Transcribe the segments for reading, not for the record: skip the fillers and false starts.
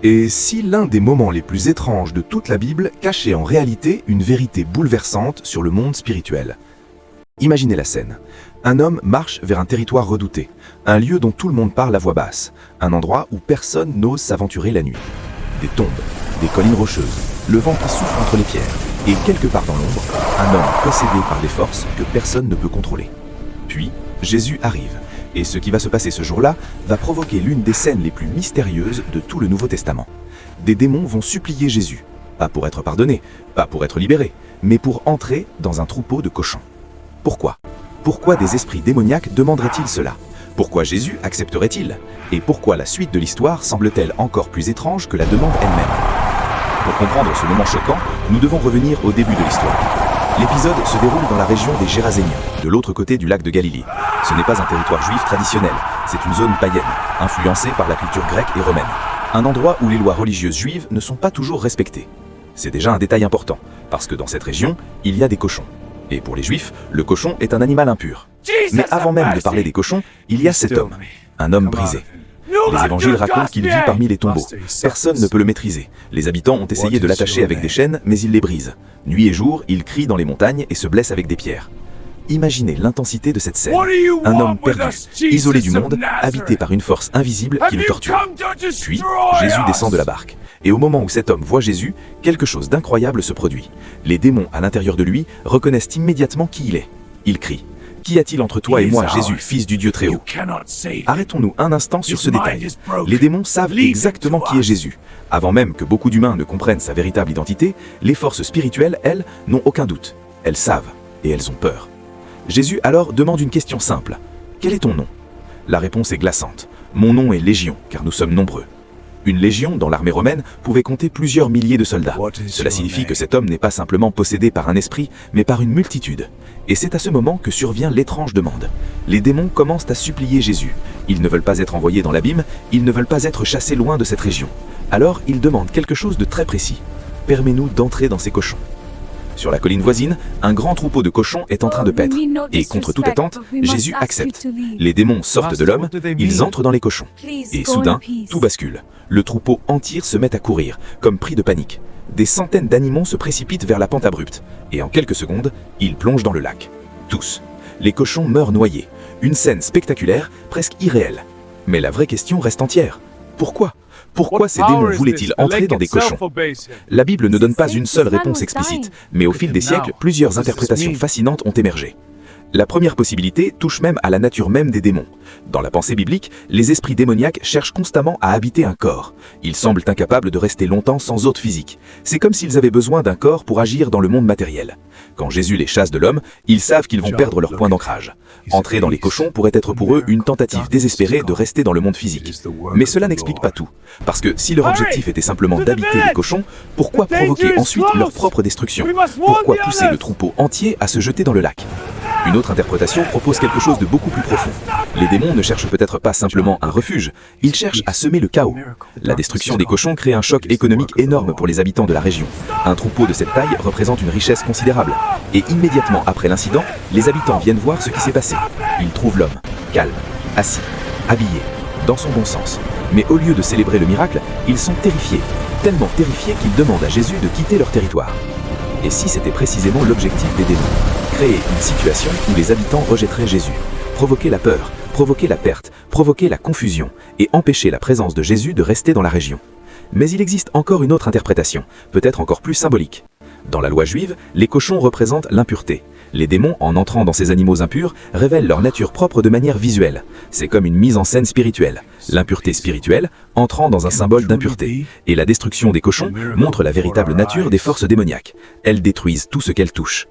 Et si l'un des moments les plus étranges de toute la Bible cachait en réalité une vérité bouleversante sur le monde spirituel? Imaginez la scène. Un homme marche vers un territoire redouté, un lieu dont tout le monde parle à voix basse, un endroit où personne n'ose s'aventurer la nuit. Des tombes, des collines rocheuses, le vent qui souffle entre les pierres, et quelque part dans l'ombre, un homme possédé par des forces que personne ne peut contrôler. Puis, Jésus arrive, et ce qui va se passer ce jour-là va provoquer l'une des scènes les plus mystérieuses de tout le Nouveau Testament. Des démons vont supplier Jésus, pas pour être pardonnés, pas pour être libérés, mais pour entrer dans un troupeau de cochons. Pourquoi? Pourquoi des esprits démoniaques demanderaient-ils cela? Pourquoi Jésus accepterait-il? Et pourquoi la suite de l'histoire semble-t-elle encore plus étrange que la demande elle-même? Pour comprendre ce moment choquant, nous devons revenir au début de l'histoire. L'épisode se déroule dans la région des Géraséniens, de l'autre côté du lac de Galilée. Ce n'est pas un territoire juif traditionnel, c'est une zone païenne, influencée par la culture grecque et romaine. Un endroit où les lois religieuses juives ne sont pas toujours respectées. C'est déjà un détail important, parce que dans cette région, il y a des cochons. Et pour les Juifs, le cochon est un animal impur. Mais avant même de parler des cochons, il y a cet homme, un homme brisé. Les évangiles racontent qu'il vit parmi les tombeaux. Personne ne peut le maîtriser. Les habitants ont essayé de l'attacher avec des chaînes, mais il les brise. Nuit et jour, il crie dans les montagnes et se blesse avec des pierres. Imaginez l'intensité de cette scène. Un homme perdu, isolé du monde, habité par une force invisible qui le torture. Puis, Jésus descend de la barque. Et au moment où cet homme voit Jésus, quelque chose d'incroyable se produit. Les démons à l'intérieur de lui reconnaissent immédiatement qui il est. Il crie: « Qu'y a-t-il entre toi et moi, Jésus, fils du Dieu très haut ?» Arrêtons-nous un instant sur ce détail. Les démons savent exactement qui est Jésus. Avant même que beaucoup d'humains ne comprennent sa véritable identité, les forces spirituelles, elles, n'ont aucun doute. Elles savent, et elles ont peur. Jésus alors demande une question simple. « Quel est ton nom ?» La réponse est glaçante. « Mon nom est Légion, car nous sommes nombreux. » Une légion, dans l'armée romaine, pouvait compter plusieurs milliers de soldats. Cela signifie que cet homme n'est pas simplement possédé par un esprit, mais par une multitude. Et c'est à ce moment que survient l'étrange demande. Les démons commencent à supplier Jésus. Ils ne veulent pas être envoyés dans l'abîme, ils ne veulent pas être chassés loin de cette région. Alors ils demandent quelque chose de très précis. « Permets-nous d'entrer dans ces cochons. » Sur la colline voisine, un grand troupeau de cochons est en train de paître. Et contre toute attente, Jésus accepte. Les démons sortent de l'homme, ils entrent dans les cochons. Et soudain, tout bascule. Le troupeau entier se met à courir, comme pris de panique. Des centaines d'animaux se précipitent vers la pente abrupte. Et en quelques secondes, ils plongent dans le lac. Tous. Les cochons meurent noyés. Une scène spectaculaire, presque irréelle. Mais la vraie question reste entière. Pourquoi ? Pourquoi ces démons voulaient-ils entrer dans des cochons? La Bible ne donne pas une seule réponse explicite, mais au fil des siècles, plusieurs interprétations fascinantes ont émergé. La première possibilité touche même à la nature même des démons. Dans la pensée biblique, les esprits démoniaques cherchent constamment à habiter un corps. Ils semblent incapables de rester longtemps sans hôte physique. C'est comme s'ils avaient besoin d'un corps pour agir dans le monde matériel. Quand Jésus les chasse de l'homme, ils savent qu'ils vont perdre leur point d'ancrage. Entrer dans les cochons pourrait être pour eux une tentative désespérée de rester dans le monde physique. Mais cela n'explique pas tout. Parce que si leur objectif était simplement d'habiter les cochons, pourquoi provoquer ensuite leur propre destruction? Pourquoi pousser le troupeau entier à se jeter dans le lac? Une autre interprétation propose quelque chose de beaucoup plus profond. Les démons ne cherchent peut-être pas simplement un refuge, ils cherchent à semer le chaos. La destruction des cochons crée un choc économique énorme pour les habitants de la région. Un troupeau de cette taille représente une richesse considérable. Et immédiatement après l'incident, les habitants viennent voir ce qui s'est passé. Ils trouvent l'homme, calme, assis, habillé, dans son bon sens. Mais au lieu de célébrer le miracle, ils sont terrifiés, tellement terrifiés qu'ils demandent à Jésus de quitter leur territoire. Et si c'était précisément l'objectif des démons? Créer une situation où les habitants rejetteraient Jésus, provoquer la peur, provoquer la perte, provoquer la confusion et empêcher la présence de Jésus de rester dans la région. Mais il existe encore une autre interprétation, peut-être encore plus symbolique. Dans la loi juive, les cochons représentent l'impureté. Les démons, en entrant dans ces animaux impurs, révèlent leur nature propre de manière visuelle. C'est comme une mise en scène spirituelle. L'impureté spirituelle entrant dans un symbole d'impureté. Et la destruction des cochons montre la véritable nature des forces démoniaques. Elles détruisent tout ce qu'elles touchent.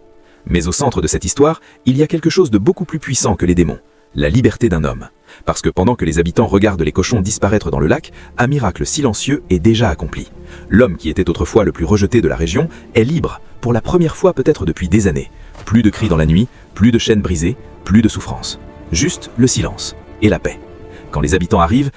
Mais au centre de cette histoire, il y a quelque chose de beaucoup plus puissant que les démons. La liberté d'un homme. Parce que pendant que les habitants regardent les cochons disparaître dans le lac, un miracle silencieux est déjà accompli. L'homme qui était autrefois le plus rejeté de la région est libre, pour la première fois peut-être depuis des années. Plus de cris dans la nuit, plus de chaînes brisées, plus de souffrance. Juste le silence et la paix. Quand les habitants arrivent,